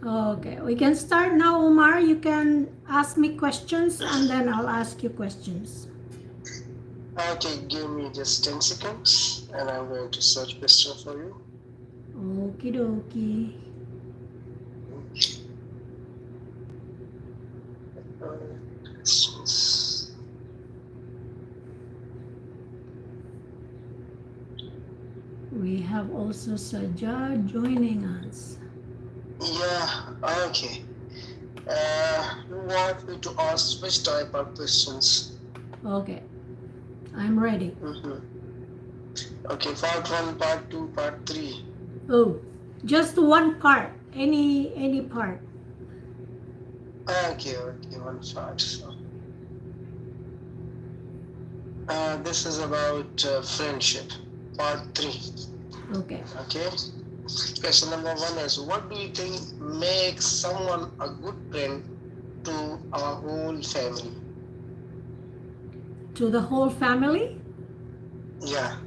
Okay, we can start now, Umar. You can ask me questions and then I'll ask you questions. Okay, give me just 10 seconds and I'm going to search question for you. Okie dokie. Questions. We have also Sajjad joining us. Yeah, okay. You want me to ask which type of questions? Okay, I'm ready. Okay, part 1, part 2, part 3. Oh, just one part. Any part. Okay, one part. So, this is about friendship, part 3. Okay. Okay. Question number 1 is, what do you think makes someone a good friend to our whole family? To the whole family? Yeah.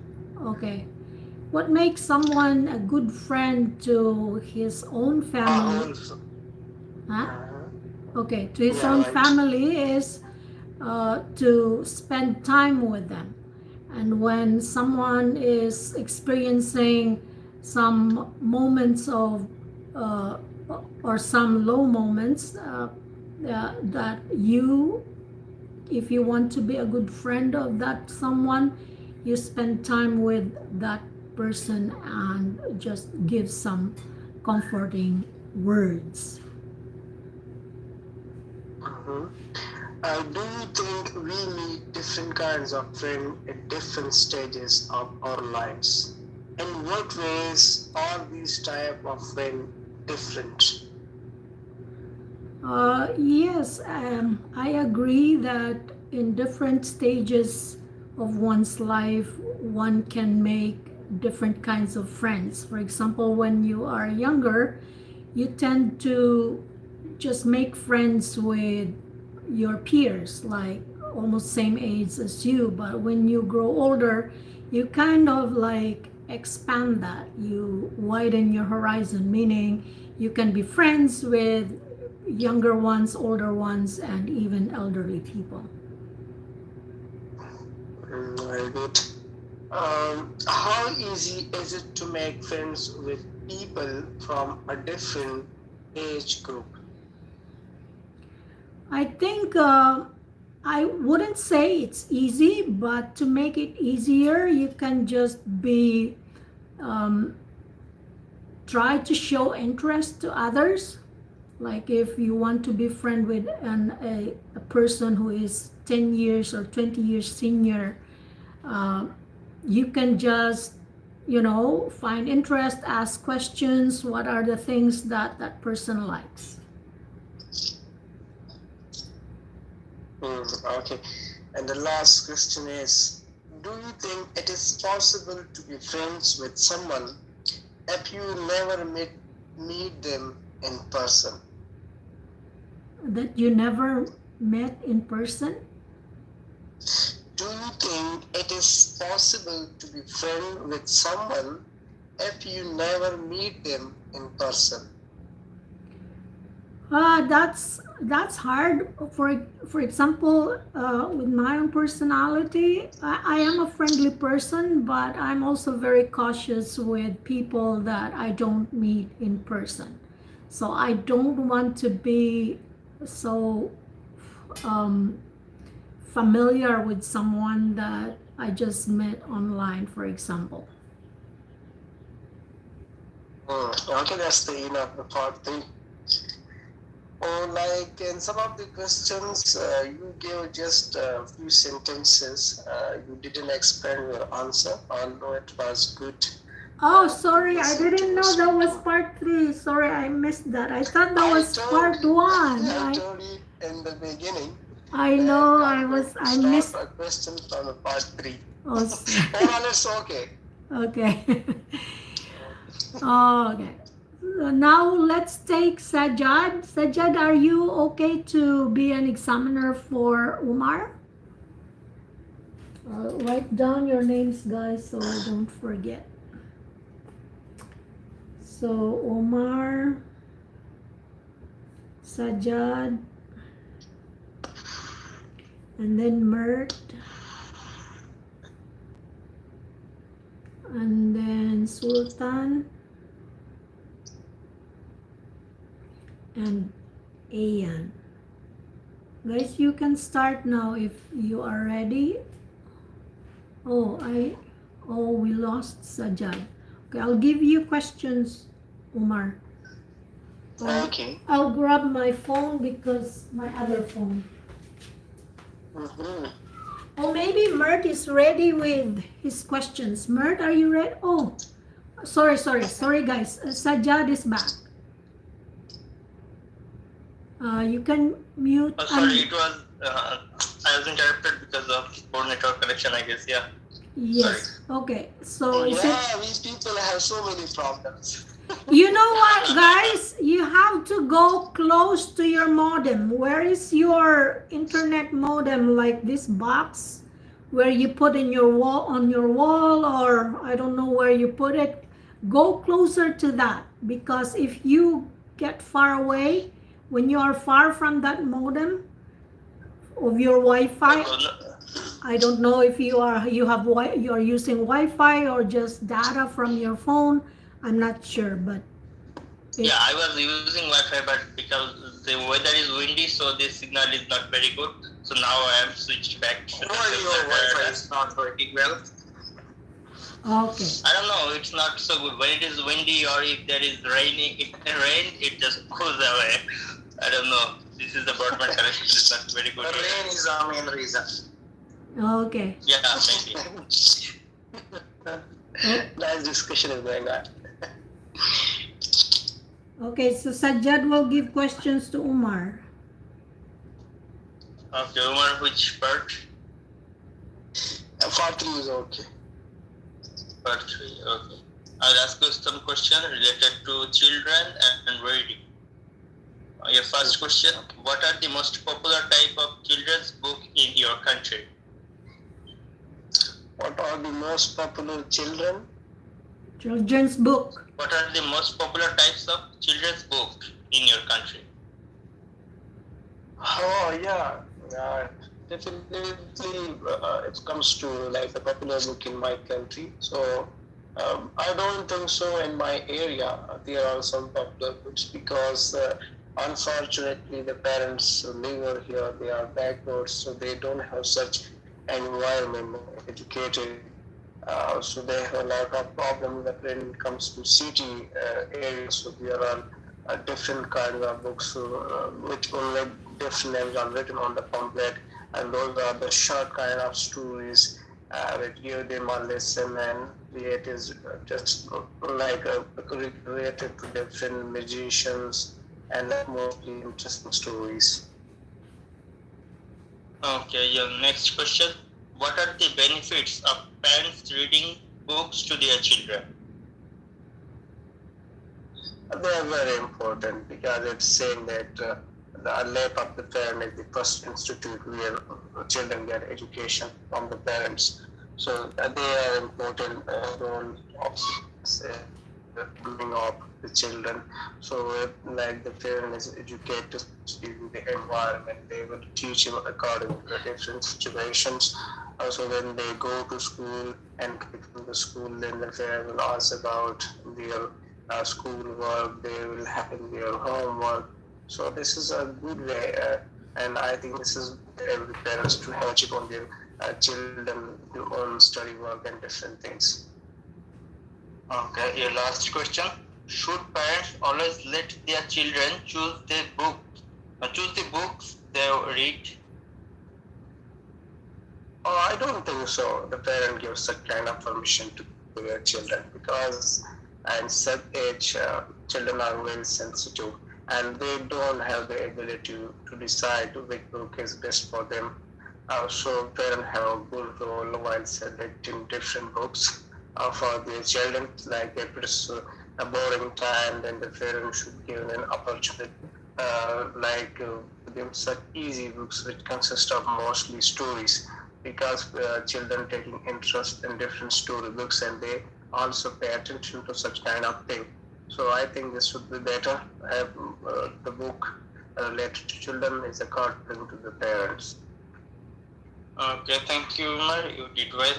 Okay. What makes someone a good friend to his own family? Huh? Okay, to his Yeah, own right. family is to spend time with them. And when someone is experiencing some moments of or some low moments that you, if you want to be a good friend of that someone, you spend time with that person and just give some comforting words. Do you think we meet different kinds of friends at different stages of our lives? In what ways are these type of friends different? Yes, I agree that in different stages of one's life, one can make different kinds of friends. For example, when you are younger, you tend to just make friends with your peers, like almost same age as you. But when you grow older, you kind of like expand that. You widen your horizon, meaning you can be friends with younger ones, older ones, and even elderly people. Very good. How easy is it to make friends with people from a different age group? I think I wouldn't say it's easy, but to make it easier, you can just be um, try to show interest to others. Like if you want to be friend with a person who is 10 years or 20 years senior, uh, you can just, find interest, ask questions, what are the things that that person likes. Okay. And the last question is, do you think it is possible to be friends with someone if you never meet them in person? That you never met in person? Do you think it is possible to be friends with someone if you never meet them in person? That's hard. For example, with my own personality, I am a friendly person, but I'm also very cautious with people that I don't meet in person. So I don't want to be so um, familiar with someone that I just met online, for example. Okay, that's the end of the part 3. Or like in some of the questions, you gave just a few sentences. You didn't explain your answer, although it was good. Oh, sorry, I didn't know that was part 3. Sorry, I missed that. I thought that was part 1. I told you in the beginning I that know, I'm going to I start missed. a question from the part 3. Oh, Overall, it's okay. okay. Oh, okay. So now let's take Sajjad. Sajjad, are you okay to be an examiner for Umar? Write down your names, guys, so I don't forget. So, Umar. Sajjad, and then Mert, and then Sultan, and Ayyan. Guys, you can start now if you are ready. Oh, we lost Sajjad. Okay, I'll give you questions, Umar. Okay. I'll grab my phone because my other phone. Mm-hmm. Oh, maybe Mert is ready with his questions. Mert, are you ready? Oh, sorry, guys. Sajjad is back. You can mute. Sorry, it was I was interrupted because of poor network connection, I guess. Yeah. Yes. Sorry. Okay. So Yeah, these people have so many problems. you know what, guys? You have to go close to your modem. Where is your internet modem? Like this box where you put in your wall, on your wall, or I don't know where you put it. Go closer to that, because if you get far away, when you are far from that modem of your Wi-Fi, I don't know if you are using Wi-Fi or just data from your phone. I'm not sure, but yeah, I was using Wi-Fi, but because the weather is windy, so the signal is not very good. So now I am switched back. Why your Wi-Fi is not working well? Okay. I don't know. It's not so good when it is windy, or if there is rain, it just goes away. I don't know. This is the broadband connection is not very good. The rain is the main reason. Okay. Yeah, maybe. Nice discussion is going on. Okay, so Sajjad will give questions to Umar. Okay, Umar, which part? Part 3 is okay. Part 3, okay. I'll ask you some questions related to children and reading. Your first question, what are the most popular type of children's book in your country? What are the most popular Children's book. What are the most popular types of children's book in your country? Oh, yeah. Definitely, it comes to like a popular book in my country. So, I don't think so in my area. There are some popular books because unfortunately the parents live over here, they are backwards, so they don't have such environment educated. So they have a lot of problems that when it comes to city areas. So there are different kinds of books which only different names are written on the pamphlet, and those are the short kind of stories that give them a lesson, and it is just like related to different magicians and mostly interesting stories. Okay, your next question. What are the benefits of parents reading books to their children? They are very important because it's saying that the lap of the parent is the first institute where children get education from the parents. So they are important role of bringing up the children. So if, like the parent is educated in the environment, they will teach him according to the different situations. Also, when they go to school and come from the school, then the parent will ask about their school work, they will have their homework. So this is a good way, and I think this is every parents to have check on their children on study work and different things. Okay, your last question. Should parents always let their children choose the books they read? Oh, I don't think so. The parent gives such kind of permission to their children because at such age, children are very sensitive and they don't have the ability to decide which book is best for them. So parents have a good role while selecting different books for their children. Like if it's a boring time, then the parents should give an opportunity, them such easy books which consist of mostly stories, because children taking interest in different story books and they also pay attention to such kind of thing. So I think this would be better. Have the book related to children is according to the parents. Okay, thank you, Umar. You did well.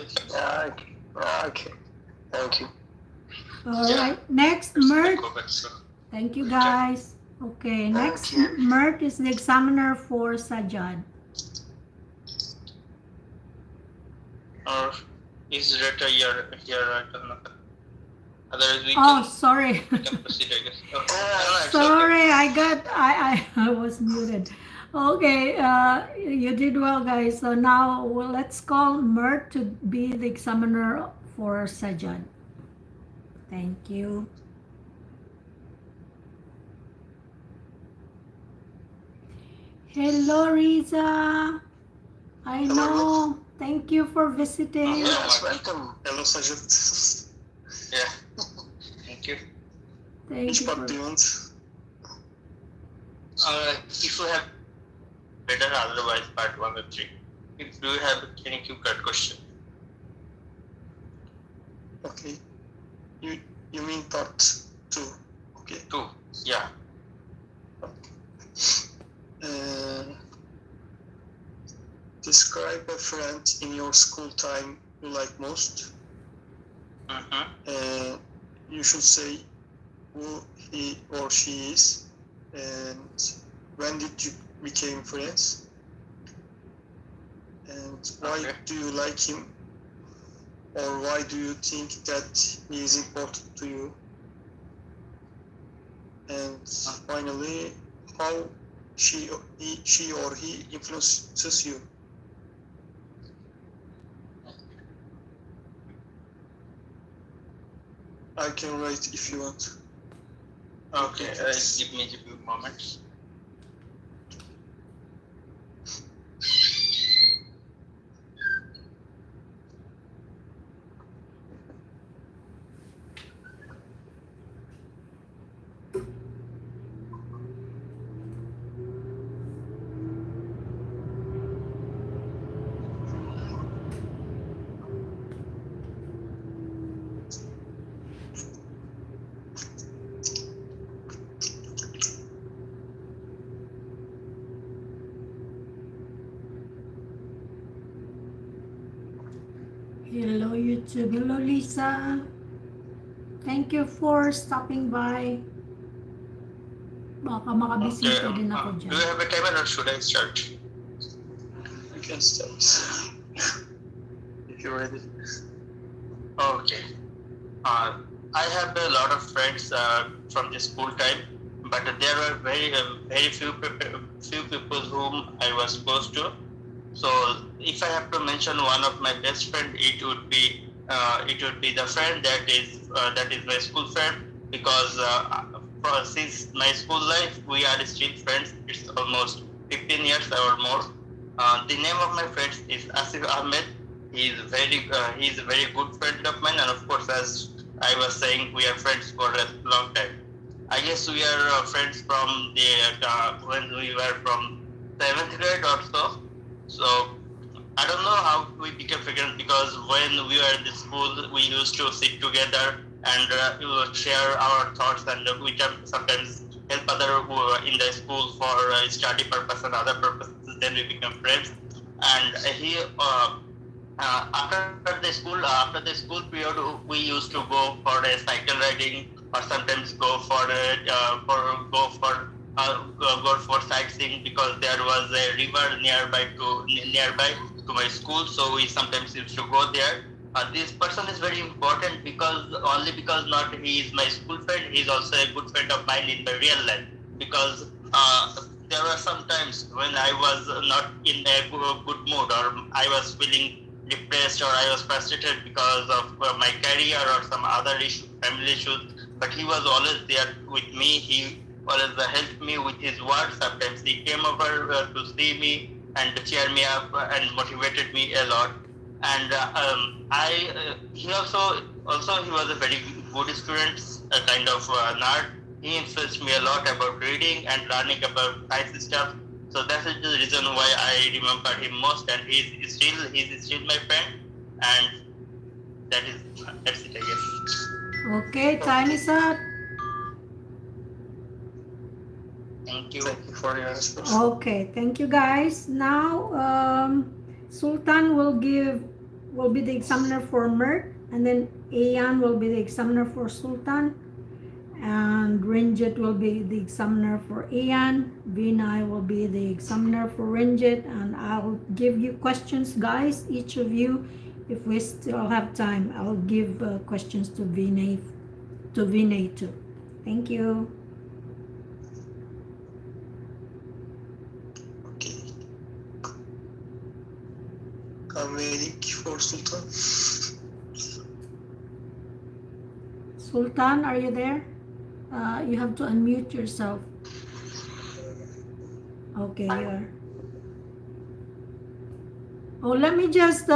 Okay. Thank you. All Yeah. right. Next, Let's Mert. go back. So, Thank you, guys. Okay. Next, you. Mert is the examiner for Sajjad. or is Rita here? I don't know. Otherwise, we Oh, sorry. can proceed, I guess. Oh, no, it's Sorry, I was muted. Okay, you did well, guys. So now let's call Mert to be the examiner for Sajjad. Thank you. Hello, Rita. I know. Thank you for visiting. Yes, welcome. Hello, Sajjad. okay. Yeah. Thank you. Thank Which you. part do you want? If you have better, otherwise part 1 or 3. If do you have any quick question? Okay. You mean part 2? Okay. 2. Yeah. Describe a friend in your school time you like most. You should say who he or she is and when did you became friends and why do you like him or why do you think that he is important to you, and finally how she or he influences you. I can write if you want. Okay, give me a few moments. Hello, YouTube. Hello, Lisa. Thank you for stopping by. Baka makabisita din ako Do you dyan. have a timer or should I start? You can start if you're ready. Okay. I have a lot of friends from the school time, but there were very few people whom I was close to. So if I have to mention one of my best friend, it would be the friend that is my school friend, because since my school life we are still friends. It's almost 15 years or more. The name of my friend is Asif Ahmed. He is a very good friend of mine, and of course, as I was saying, we are friends for a long time. I guess we are friends from when we were from 7th grade or so. So I don't know how we became friends, because when we were in the school, we used to sit together and share our thoughts, and we can sometimes help other who are in the school for study purpose and other purposes. Then we become friends, and after the school period, we used to go for a cycle riding, or sometimes go for sightseeing, because there was a river nearby to my school. So we sometimes used to go there. This person is very important because not he is my school friend, he is also a good friend of mine in my real life. Because there were some times when I was not in a good mood, or I was feeling depressed, or I was frustrated because of my career or some other family issues. But he was always there with me. He always helped me with his words. Sometimes he came over to see me and cheer me up and motivated me a lot. And he also he was a very good student, a kind of nerd. He influenced me a lot about reading and learning about science stuff. So that is the reason why I remember him most, and he's still my friend, and that's it, I guess. Okay, time is up. Thank you. Thank you for your answers. Okay, thank you guys. Now, Sultan will be the examiner for Mert, and then Ayyan will be the examiner for Sultan, and Renjith will be the examiner for Ayyan. Vinay will be the examiner for Renjith, and I'll give you questions, guys. Each of you, if we still have time, I'll give questions to Vinay too. Thank you. Okay. I'm waiting for Sultan. Sultan, are you there? You have to unmute yourself. Okay, you are. Oh, let me just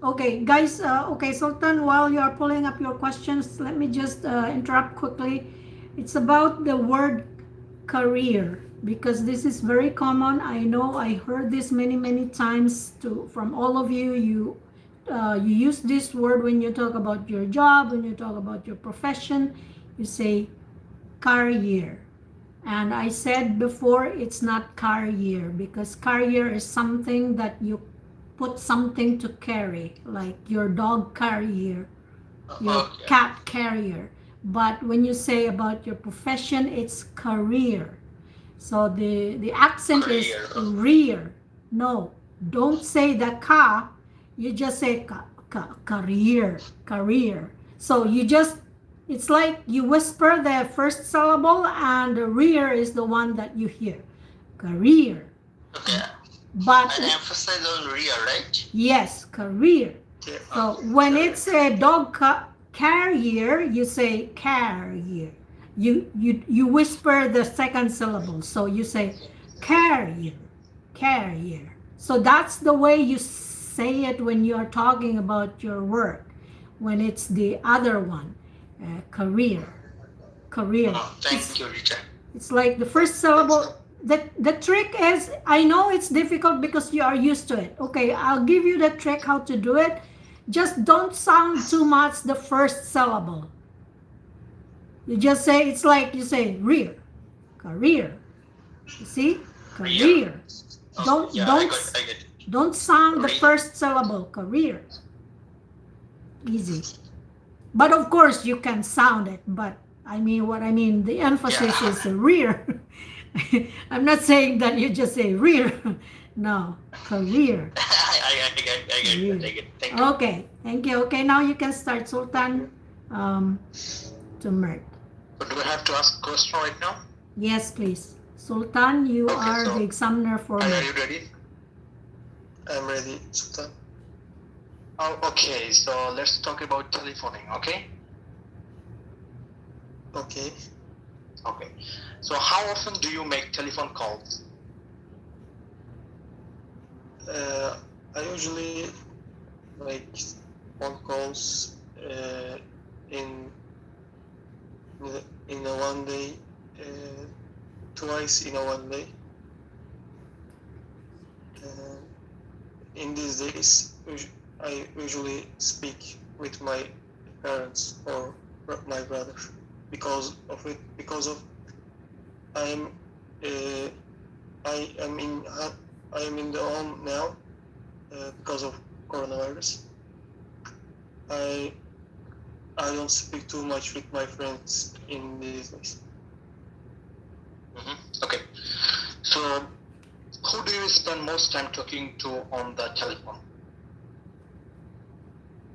okay, guys. Okay, Sultan, while you are pulling up your questions, let me just interrupt quickly. It's about the word career, because this is very common. I know I heard this many times from all of you. You use this word when you talk about your job, when you talk about your profession. You say career. And I said before, it's not career, because career is something that you put something to carry, like your dog carrier, your cat carrier. But when you say about your profession, it's career. So the accent is rear. No, don't say the ka. You just say career. So you just, it's like you whisper the first syllable, and the rear is the one that you hear. Career. Okay. But I emphasize on rear, right? yes, career. Yeah. So when it's a dog carrier, you say carrier. You whisper the second syllable, so you say carrier. So that's the way you say it when you are talking about your work. When it's the other one, career. Oh, thank you, Rita. It's like the first syllable. The trick is, I know it's difficult because you are used to it. Okay, I'll give you the trick how to do it. Just don't sound too much the first syllable. You just say, it's like you say rear, career. You see? Career. Oh, yeah, I get it. Don't sound the first syllable, career. Easy. But of course you can sound it, but the emphasis is the rear. I'm not saying that you just say rear. No, career. I get it. Thank you. Okay, thank you. Okay, now you can start, Sultan, to Mert. So do I have to ask a question right now? Yes, please. Sultan, you are the examiner for Are Mert. you ready? I'm ready, Sultan. Oh, okay. So let's talk about telephoning, okay? Okay. Okay. So how often do you make telephone calls? I usually make phone calls in a one day, twice in a one day. In these days, I usually speak with my parents or my brother because of I am in the home now because of coronavirus. I don't speak too much with my friends in these days. Okay. So who do you spend most time talking to on the telephone?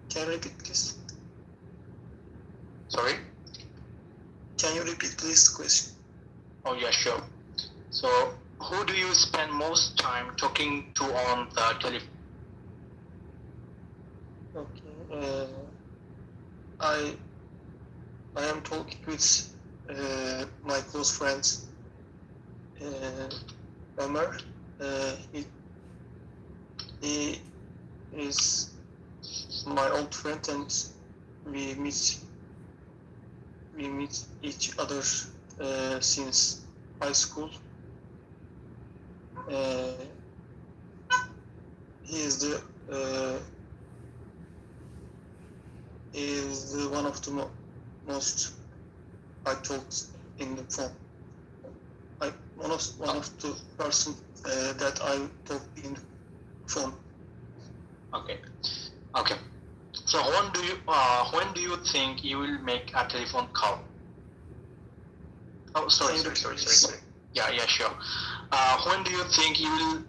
Can you repeat, please? Sorry? Can you repeat, please, the question? Oh, yeah, sure. So who do you spend most time talking to on the telephone? Okay. I am talking with my close friends. Umar. He is my old friend, and we meet each other since high school. He is the one of the most I talked in the phone. one of the person that I talk in phone. Okay. So when do you think you will make a telephone call? Oh, sorry. Yeah, sure. When do you think you will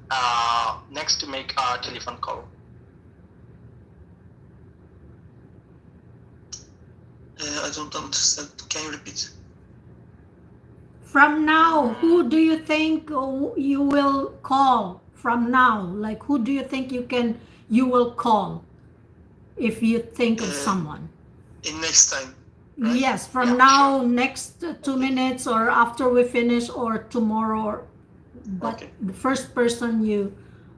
next make a telephone call? I don't understand. Can you repeat? From now, who do you think you will call from now? Like, who do you think you will call if you think of someone? In next time, right? Yes, from Yeah, now, sure. next 2 minutes, or after we finish, or tomorrow. But Okay. the first person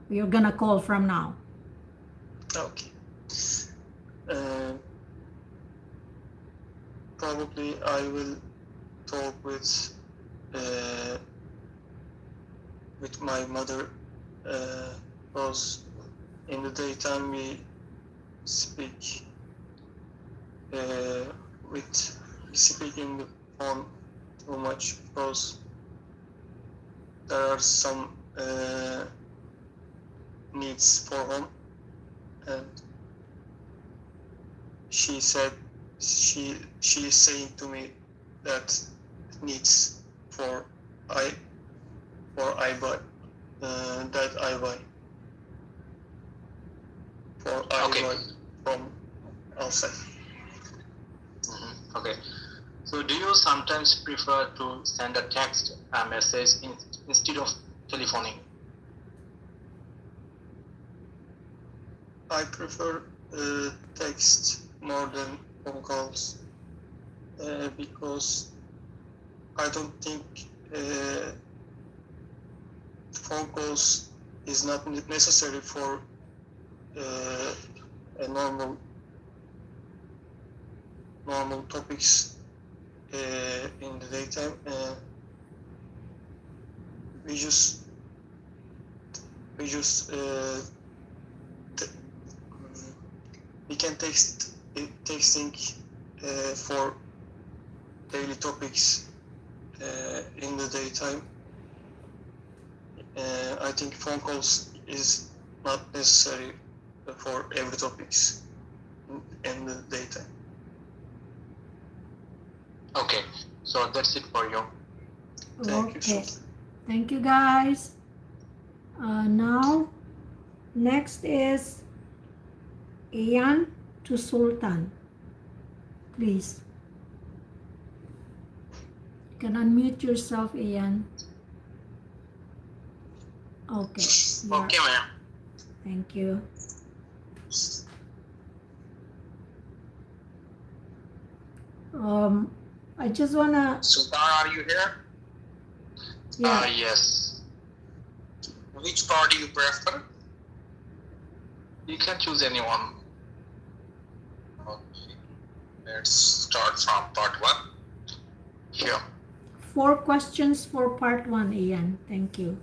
you're gonna call from now. Okay. Probably I will talk with my mother, because in the daytime we speak in the phone too much, because there are some needs for home, and she said she is saying to me that needs for I buy that I buy for I Okay. buy from outside. Okay. So do you sometimes prefer to send a text message instead of telephoning? I prefer text more than phone calls, because I don't think phone calls is not necessary for a normal topics in the daytime. We just we can texting for daily topics in the daytime. I think phone calls is not necessary for every topics in the daytime. Okay. So that's it for you. Thank you, Okay. Sultan. Thank you, guys. Now, next is Ayyan to Sultan. Please. You can unmute yourself, Ayyan. Okay. Okay, ma'am. Thank you. I just wanna. Sultan, are you here? Yeah. Yes. Which part do you prefer? You can choose anyone. Okay. Let's start from part 1. Sure. 4 questions for part 1, Ayyan. Thank you.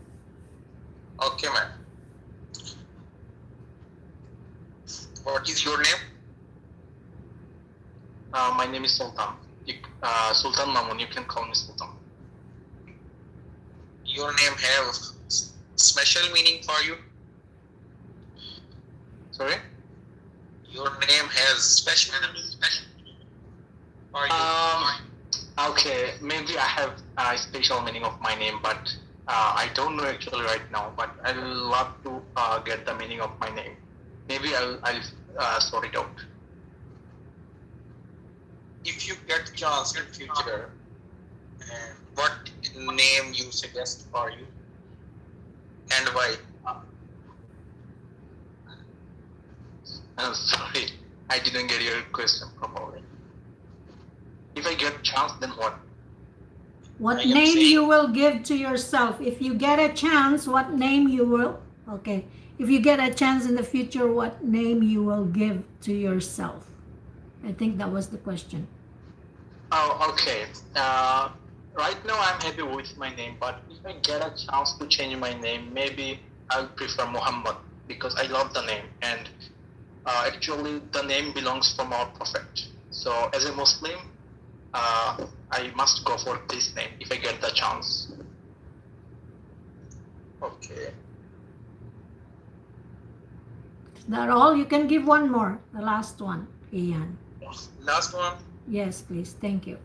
Okay, ma'am. What is your name? My name is Sultan. Sultan Mamun, you can call me Sultan. Your name have special meaning for you? Sorry? Your name has special meaning for you? Okay, maybe I have a special meaning of my name, but I don't know actually right now, but I will love to get the meaning of my name. Maybe I'll sort it out. If you get chance in future, what name you suggest for you and why? I'm sorry, I didn't get your question properly. If I get chance, then what? What I am name saying- you will give to yourself? If you get a chance, what name you will... Okay. If you get a chance in the future, what name you will give to yourself? I think that was the question. Oh, okay. Right now I'm happy with my name, but if I get a chance to change my name, maybe I'll prefer Muhammad, because I love the name, and actually the name belongs from our Prophet. So as a Muslim, I must go for this name if I get the chance. Okay. Is that all? You can give one more, the last one, Ayyan. Last one. Yes, please. Thank you.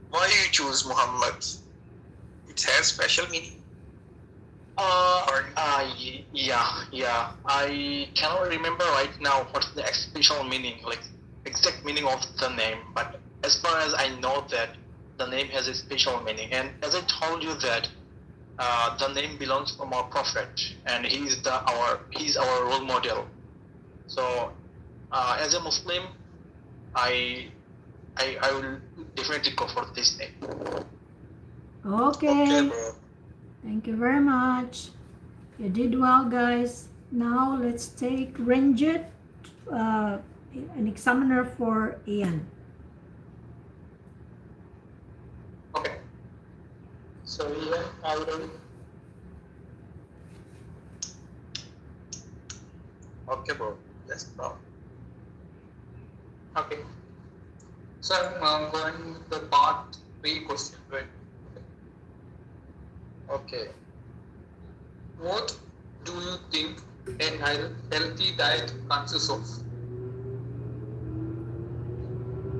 Why you choose Muhammad? It has special meaning. Yeah. I cannot remember right now what's the special meaning, like exact meaning of the name. But as far as I know that the name has a special meaning, and as I told you that the name belongs from our prophet, and he's our role model. So as a Muslim, I will definitely go for this name. Okay. Bro. Thank you very much. You did well, guys. Now let's take Renjith, an examiner for Ayyan. Okay. So Ian, are you ready? Okay, bro. Let's go. Okay. So I'm going with the part 3 question, right? Okay. What do you think a healthy diet consists of?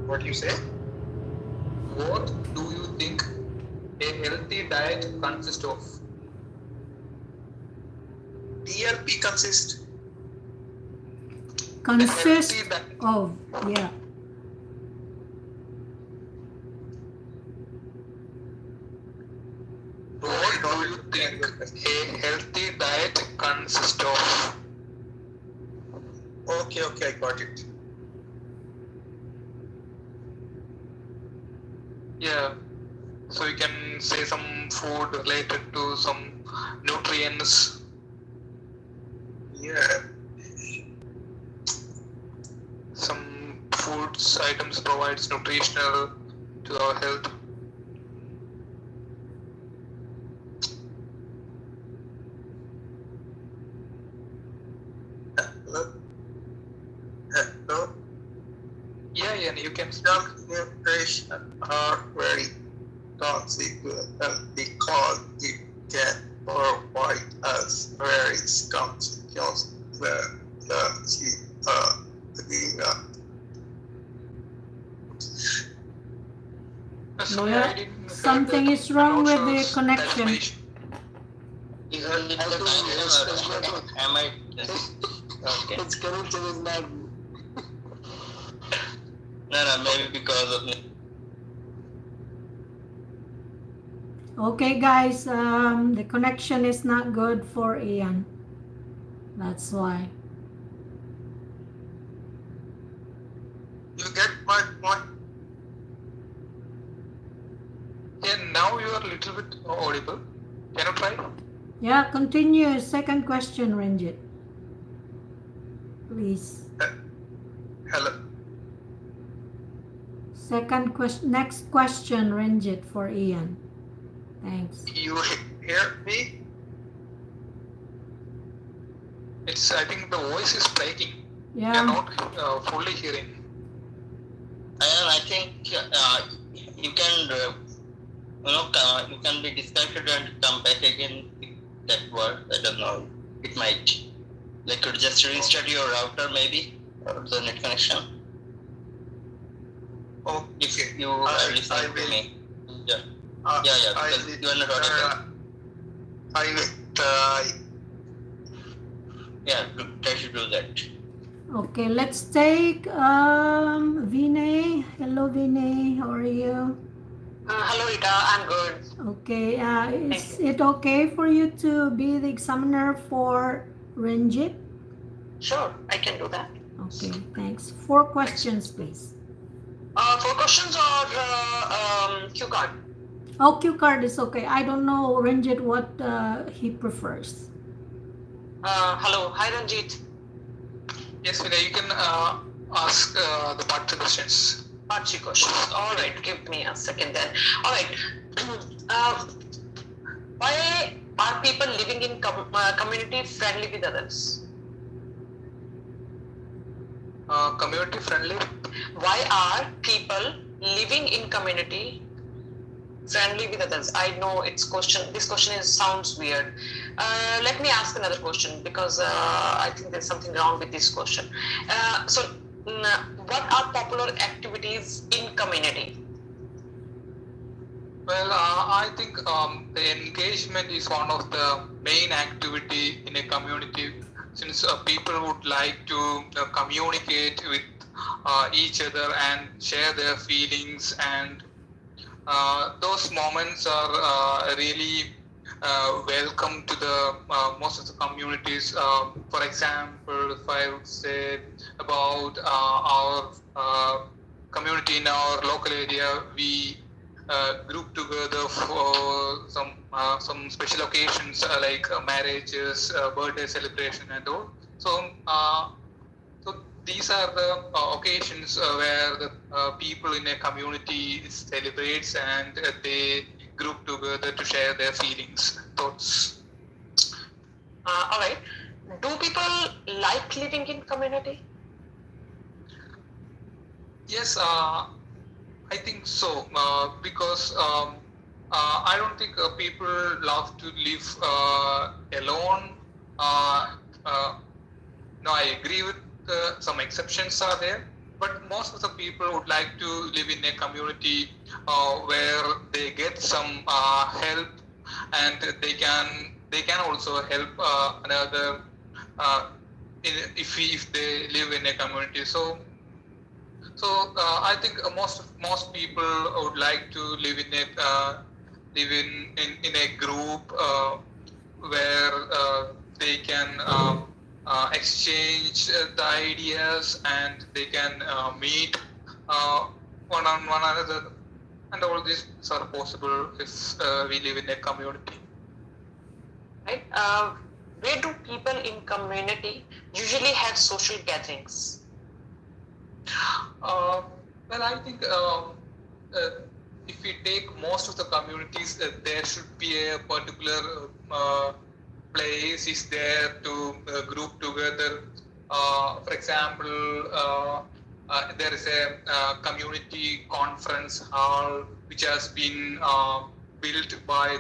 What do you say? What do you think a healthy diet consists of? DLP consists. Consist Healthy diet. of, yeah. What do you think a healthy diet consists of? Okay, I got it. Yeah. So you can say some food related to some nutrients. Yeah. Some foods items provides nutritional to our health. Hello. Yeah, and you can speak. Some nutrition are very toxic because it can provide us various consequences when Sorry, Yeah, I didn't hear something that. is wrong I'm with not the sure connection. that information. Is only the connection or am I? Okay. It's connection is not. No, maybe because of me. Okay, guys, the connection is not good for Ayyan. That's why. You get my point. Yeah, now you are a little bit audible. Can you try? Yeah, continue. Second question, Renjith. Please. Hello. Second question. Next question, Renjith, for Ayyan. Thanks. You hear me? I think the voice is breaking. We are Yeah. not fully hearing. I think you can, you can be disconnected and come back again. That word, I don't know. It might. Like, could just restart your router, maybe, or the net connection. Okay. If you are listening to me. Yeah. Because you are not audible. I will try. Yeah, try to do that. Okay, let's take Vinay. Hello, Vinay. How are you? Hello, Rita. I'm good. Okay. Is it okay for you to be the examiner for Renjith? Sure, I can do that. Okay, thanks. 4 questions, please. 4 questions or cue card? Oh, cue card is okay. I don't know, Renjith, what he prefers. Hello. Hi, Renjith. Yes, Vinay, you can ask the part 2 questions. Part 3 questions. All right. Give me a second then. All right. Why are people living in community friendly with others? Community friendly. Why are people living in community friendly with others. I know this question sounds weird. Let me ask another question because I think there's something wrong with this question. What are popular activities in community? Well, I think the engagement is one of the main activity in a community, since people would like to communicate with each other and share their feelings, and those moments are really welcome to the most of the communities. For example, if I would say about our community in our local area, we group together for some special occasions like marriages, birthday celebration, and all. So these are the occasions where the people in a community celebrates and they group together to share their feelings, thoughts. All right. Do people like living in community? Yes, I think so, because I don't think people love to live alone. No, I agree with some exceptions are there, but most of the people would like to live in a community where they get some help, and they can also help another if they live in a community. So I think most people would like to live in a group where they can exchange the ideas, and they can meet one another, and all these are possible if we live in a community. Right. Where do people in community usually have social gatherings? Well, I think if we take most of the communities, there should be a particular place is there to group together. For example, there is a community conference hall which has been built by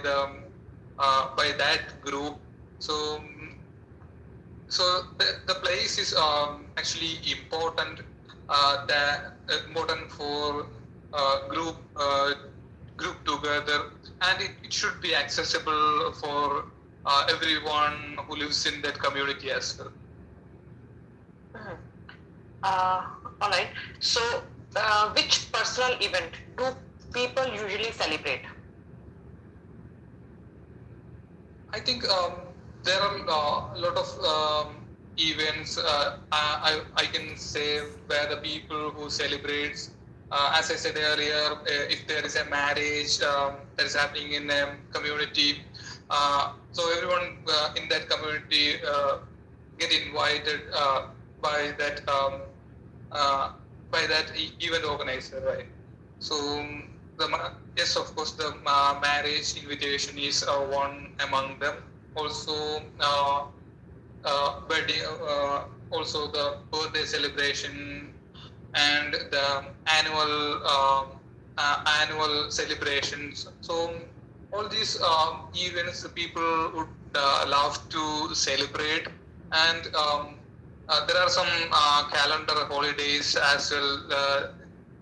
that group. So the place is actually important. Important for group together, and it should be accessible for everyone who lives in that community as well. All right. So, which personal event do people usually celebrate? I think there are a lot of events. I can say where the people who celebrates, as I said earlier, if there is a marriage that is happening in a community, so everyone in that community get invited by that event organizer, right? So yes, of course, the marriage invitation is one among them. Also, wedding, also the birthday celebration and the annual celebrations. So all these events people would love to celebrate, and there are some calendar holidays as well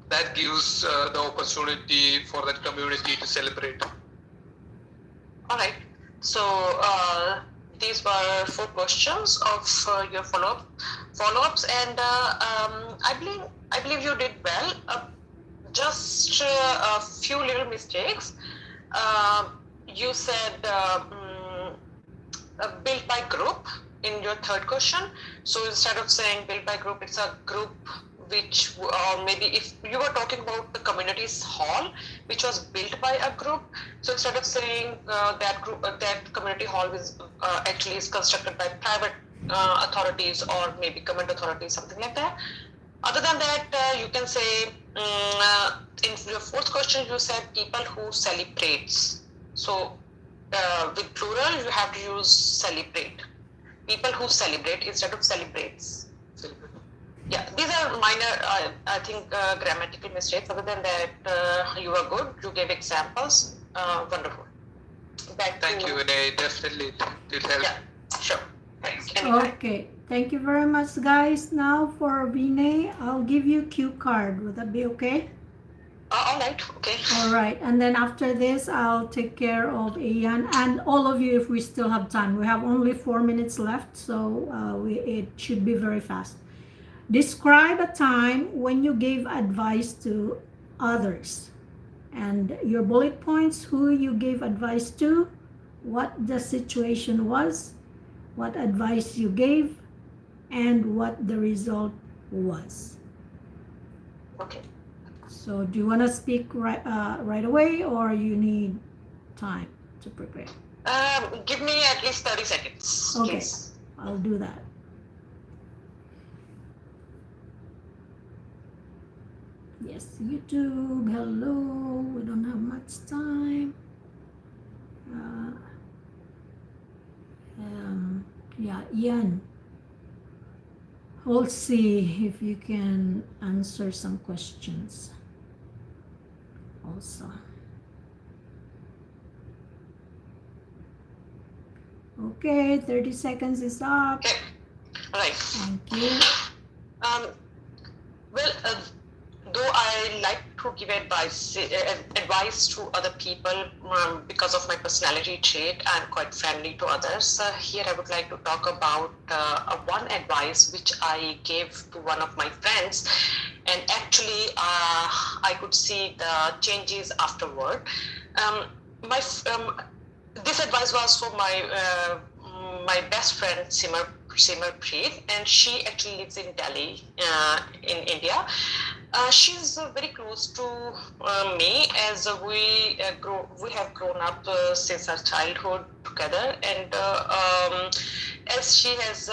that gives the opportunity for that community to celebrate. All right. So these were 4 questions of your follow-ups, and I believe you did well. Just a few little mistakes. You said built by group in your third question. So instead of saying built by group, it's a group which, or maybe if you were talking about the community's hall, which was built by a group. So instead of saying that community hall is actually is constructed by private authorities or maybe government authorities, something like that. Other than that, you can say in your fourth question, you said people who celebrates. So with plural, you have to use celebrate. People who celebrate instead of celebrates. Yeah, these are minor, I think, grammatical mistakes. Other than that, you were good. You gave examples. Wonderful. Back Thank to you, Vinay. Definitely, it will help. Yeah, sure. Thanks. Anytime. Okay, thank you very much, guys. Now for Vinay, I'll give you cue card. Would that be okay? All right. Okay. All right, and then after this, I'll take care of Ayyan and all of you if we still have time. We have only 4 minutes left, so it should be very fast. Describe a time when you gave advice to others. And your bullet points, who you gave advice to, what the situation was, what advice you gave, and what the result was. Okay. So do you want to speak right away, or you need time to prepare? Give me at least 30 seconds, Okay, please. I'll do that. Yes, YouTube, hello, we don't have much time. Yeah, Ian, we'll see if you can answer some questions also. Okay, 30 seconds is up. Okay. All right. Thank you. Well, though I like to give advice to other people because of my personality trait, I'm quite friendly to others. Here I would like to talk about one advice which I gave to one of my friends, and actually I could see the changes afterward. This advice was for my best friend Simar Preet, and she actually lives in Delhi, in India. She's very close to me, as we have grown up since our childhood together, and as she has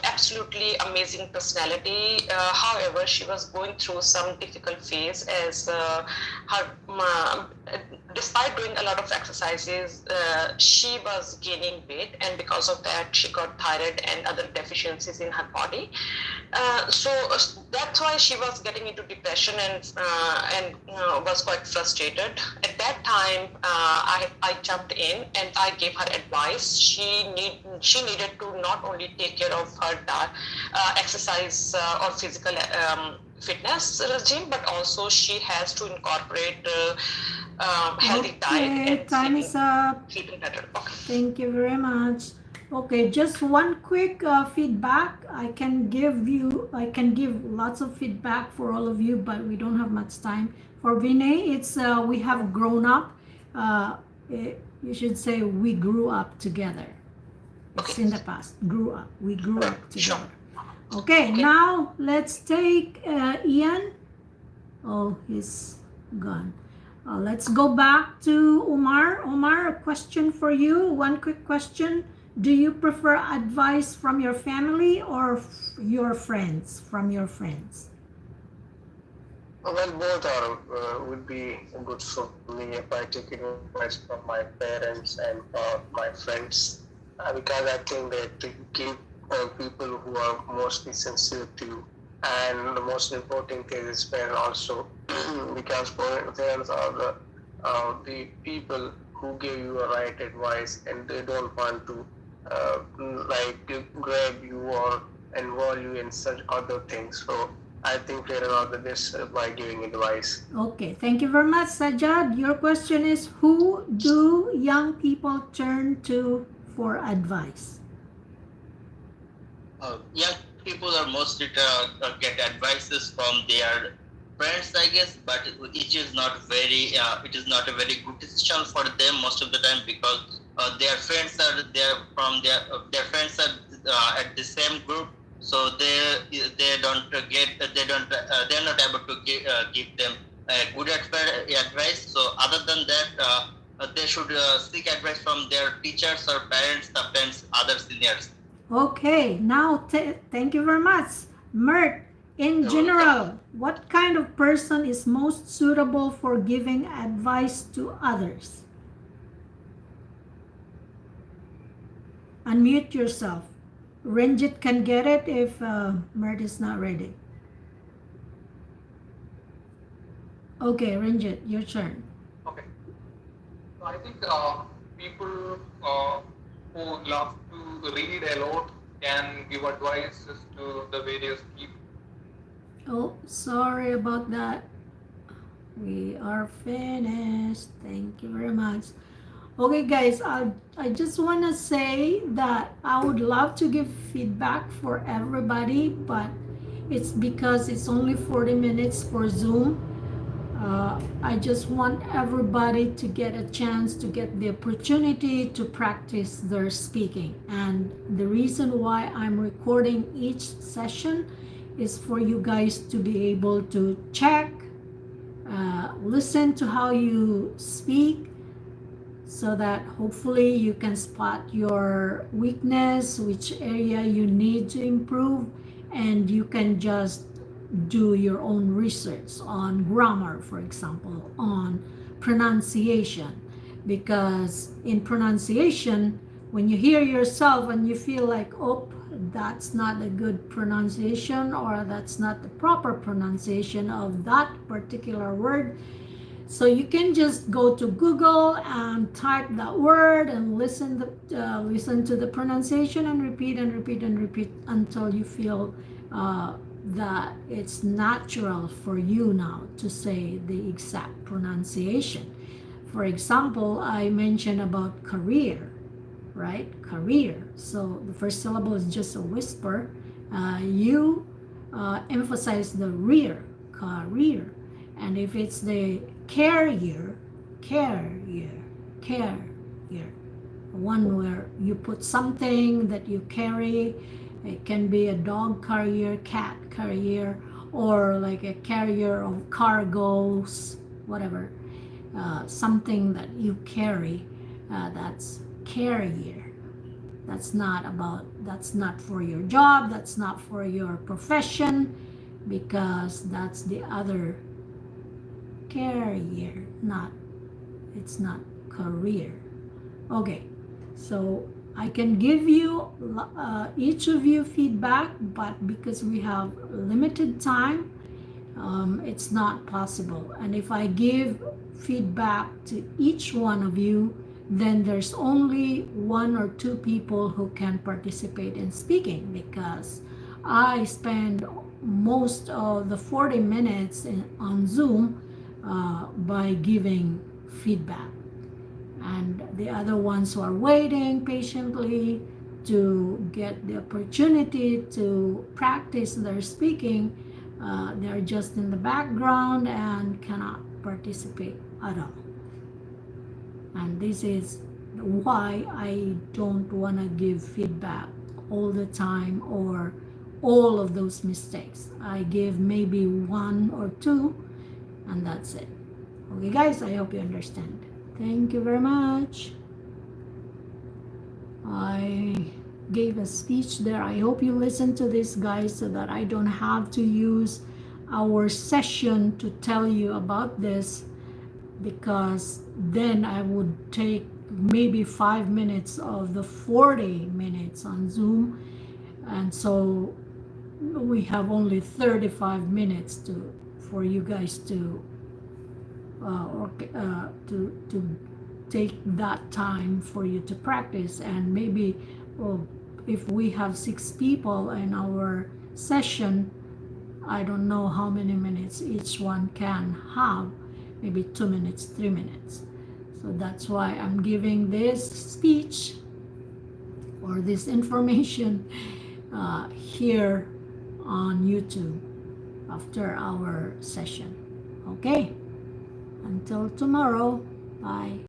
absolutely amazing personality. However, she was going through some difficult phase as despite doing a lot of exercises, she was gaining weight, and because of that, she got thyroid and other deficiencies in her body. So that's why she was getting into depression and was quite frustrated. At that time, I jumped in and I gave her advice. She needed to not only take care of her exercise or physical fitness regime, but also she has to incorporate healthy diet and time is up. sleeping better. Okay. Thank you very much. Okay, just one quick feedback. I can give lots of feedback for all of you, but we don't have much time. For Vinay, it's we have grown up. You should say we grew up together. It's in the past. Grew up. We grew up together. Okay, now let's take Ian. Oh, he's gone. Let's go back to Umar. Umar, a question for you. One quick question. Do you prefer advice from your family or your friends? From your friends? Well, both are would be good for me if I take advice from my parents and my friends, because I think that you give people who are mostly sensitive to you, and the most important thing is parents also, because parents are the people who give you a right advice, and they don't want to grab you or involve you in such other things. So I think parents are the best by giving advice. Okay, thank you very much, Sajjad. Your question is, who do young people turn to for advice? Young people are mostly get advices from their friends, I guess, but it is not a very good decision for them most of the time, because their friends are there from their friends are at the same group, so they're not able to give them good advice. So other than that, they should seek advice from their teachers or parents, sometimes other seniors. Okay, now thank you very much. Mert, in general, what kind of person is most suitable for giving advice to others? Unmute yourself. Renjith can get it if Mert is not ready. Okay, Renjith, your turn. Okay. So I think people who love to read a lot can give advices to the various people. Oh, sorry about that. We are finished. Thank you very much. Okay, guys, I just want to say that I would love to give feedback for everybody, but it's because it's only 40 minutes for Zoom. I just want everybody to get a chance to get the opportunity to practice their speaking. And the reason why I'm recording each session is for you guys to be able to check, listen to how you speak, so that hopefully you can spot your weakness, which area you need to improve, and you can just do your own research on grammar, for example, on pronunciation. Because in pronunciation, when you hear yourself and you feel like, oh, that's not a good pronunciation, or that's not the proper pronunciation of that particular word, so you can just go to Google and type that word and listen to the pronunciation and repeat and repeat and repeat until you feel that it's natural for you now to say the exact pronunciation. For example, I mentioned about career, right? Career. So the first syllable is just a whisper. You emphasize the rear, career. And if it's the carrier, one where you put something that you carry. It can be a dog carrier, cat carrier, or like a carrier of cargoes, whatever. Something that you carry, that's carrier. That's not for your job, that's not for your profession, because that's the other carrier, it's not career. Okay, so I can give you each of you feedback, but because we have limited time, it's not possible. And if I give feedback to each one of you, then there's only 1 or 2 people who can participate in speaking, because I spend most of the 40 minutes on Zoom by giving feedback. And the other ones who are waiting patiently to get the opportunity to practice their speaking, they're just in the background and cannot participate at all. And this is why I don't want to give feedback all the time or all of those mistakes. I give maybe 1 or 2, and that's it. Okay, guys, I hope you understand. Thank you very much. I gave a speech there. I hope you listen to this, guys, so that I don't have to use our session to tell you about this, because then I would take maybe 5 minutes of the 40 minutes on Zoom, and so we have only 35 minutes for you guys to take that time for you to practice. And maybe if we have 6 people in our session, I don't know how many minutes each one can have, maybe 2 minutes, 3 minutes. So that's why I'm giving this speech or this information here on YouTube after our session. Okay, until tomorrow, bye.